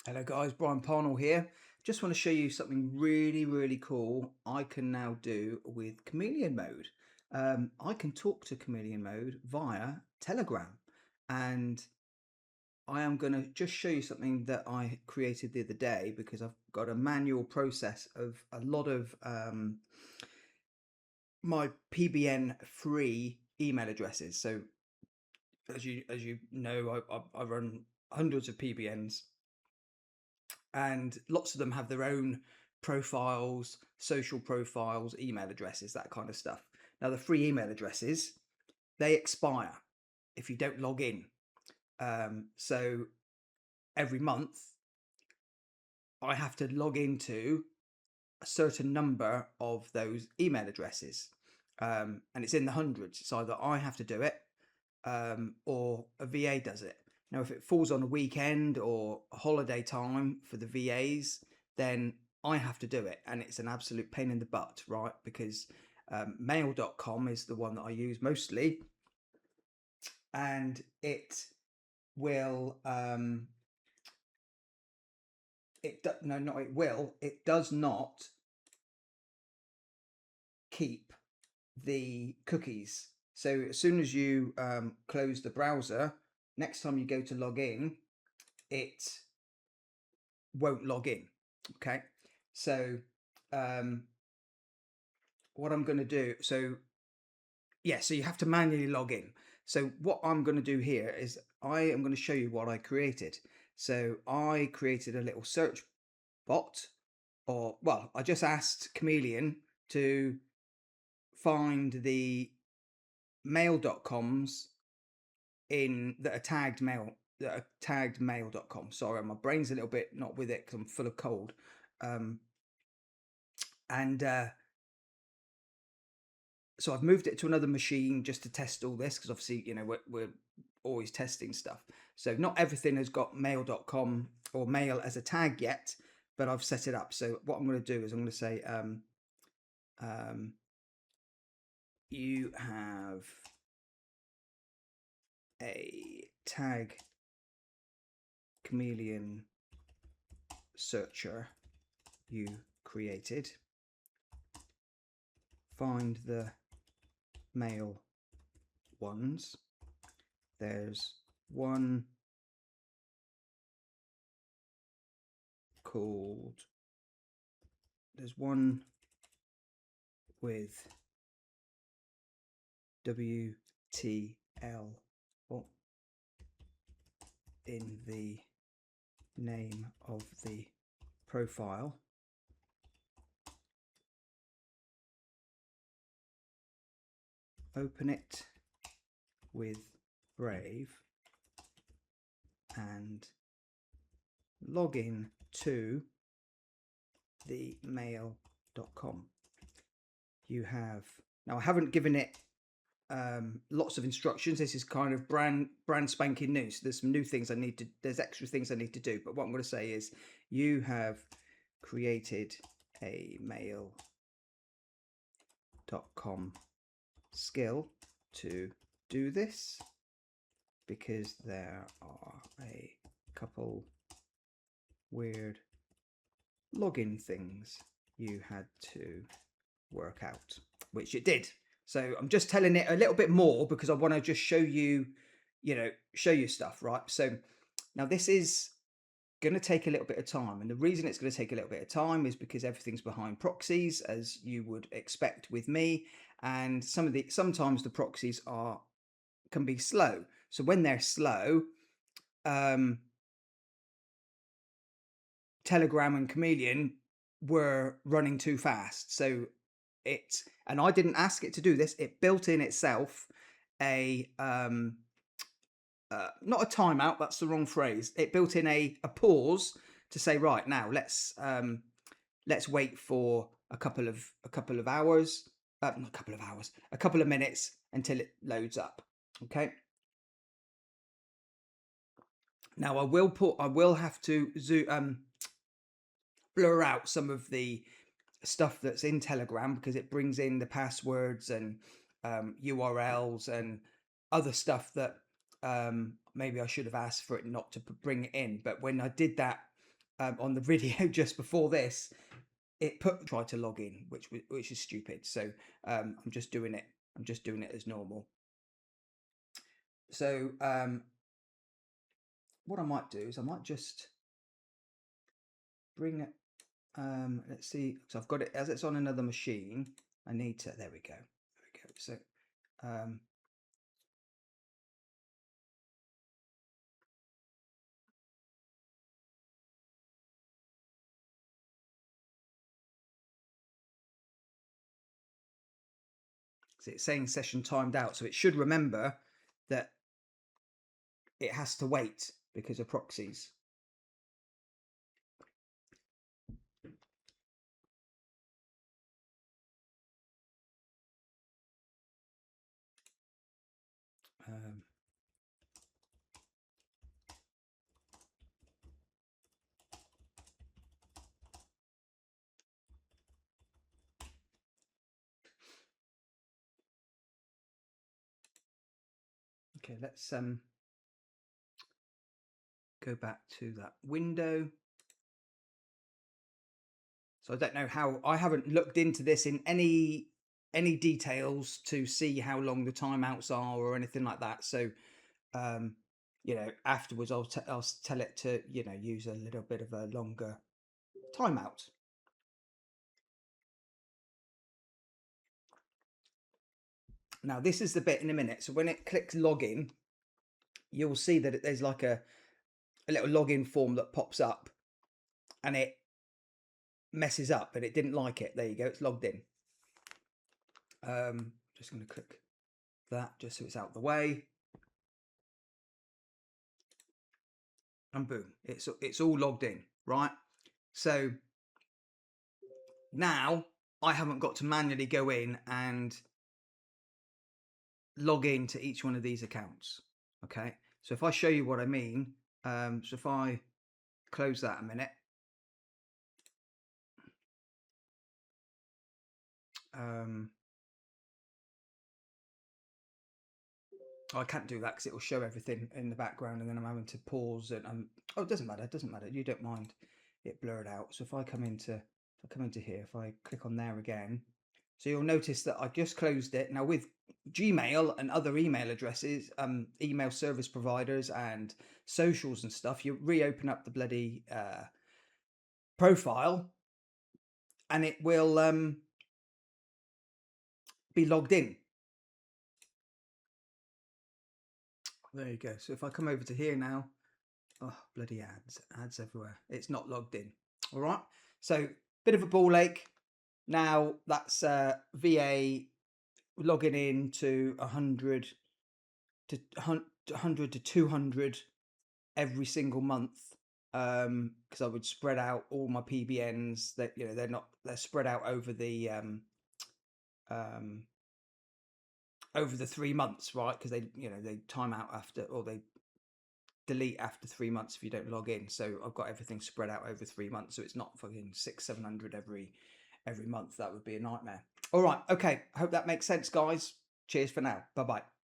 Hello guys, Brian Parnell here. Just want to show you something really cool I can now do with Chameleon Mode. I can talk to Chameleon Mode via Telegram, and I am going to just show you something that I created the other day because I've got a manual process of a lot of my PBN free email addresses. So as you know, I run hundreds of PBNs, and lots of them have their own profiles, social profiles, email addresses, that kind of stuff. Now, the free email addresses, they expire if you don't log in. So every month, I have to log into a certain number of those email addresses. And it's in the hundreds. It's either I have to do it or a VA does it. Now, if it falls on a weekend or a holiday time for the VAs, then I have to do it. And it's an absolute pain in the butt, right? Because mail.com is the one that I use mostly. And it will, it does not keep the cookies. So as soon as you close the browser, next time you go to log in, it won't log in. Okay, so what I'm going to do, so you have to manually log in. So what I'm going to do here is I am going to show you what I created. So I created a little search bot, or well, I just asked Chameleon to find the mail.coms that are tagged mail.com. Sorry, my brain's a little bit not with it because I'm full of cold. And so I've moved it to another machine just to test all this, because obviously, we're always testing stuff. So not everything has got mail.com or mail as a tag yet, but I've set it up. So what I'm going to do is I'm going to say, you have a tag Chameleon searcher you created. Find the mail ones. There's one with WTL in the name of the profile. Open it with Brave and log in to the mail.com. You have, now I haven't given it lots of instructions. This is kind of brand spanking new. So there's some new things there's extra things I need to do. But what I'm going to say is you have created a mail.com skill to do this, because there are a couple weird login things you had to work out, which it did. So I'm just telling it a little bit more because I want to just show you stuff, right? So now this is going to take a little bit of time, and the reason it's going to take a little bit of time is because everything's behind proxies, as you would expect with me, and sometimes the proxies can be slow. So when they're slow, Telegram and Chameleon were running too fast. So and I didn't ask it to do this. It built in itself a not a timeout. That's the wrong phrase. It built in a pause to say, right, now let's wait for a couple of hours, not a couple of hours, a couple of minutes until it loads up. Okay. Now I will have to blur out some of the stuff that's in Telegram, because it brings in the passwords and URLs and other stuff that maybe I should have asked for it not to bring it in. But when I did that on the video just before this, it try to log in, which is stupid. So I'm just doing it. I'm just doing it as normal. So what I might do is I might just bring it. Let's see. So I've got it as it's on another machine. I need to. There we go. There we go. So so it's saying session timed out, so it should remember that it has to wait because of proxies. Okay, let's go back to that window. So I don't know how, I haven't looked into this in any details to see how long the timeouts are or anything like that. So, you know, afterwards I'll tell it to, you know, use a little bit of a longer timeout. Now this is the bit in a minute. So when it clicks login, you'll see that there's like a little login form that pops up and it messes up and it didn't like it. There you go, it's logged in. Just going to click that just so it's out the way. And boom, it's all logged in, right? So now I haven't got to manually go in and log into each one of these accounts. Okay, so if I show you what I mean, so if I close that a minute, I can't do that because it will show everything in the background and then I'm having to pause and oh, it doesn't matter, you don't mind it blurred out. So if I come into here, if I click on there again, so you'll notice that I just closed it. Now with Gmail and other email addresses, email service providers and socials and stuff, you reopen up the bloody profile and it will be logged in. There you go. So if I come over to here now, oh, bloody ads everywhere. It's not logged in. All right. So bit of a ball ache. Now that's VA logging in to 100 to 200 every single month. Because I would spread out all my PBNs that, you know, they're spread out over the 3 months, right? Because they, you know, they time out after, or they delete after 3 months if you don't log in. So I've got everything spread out over 3 months, so it's not fucking 600-700 every month. That would be a nightmare. All right, okay, I hope that makes sense, guys. Cheers for now. Bye bye.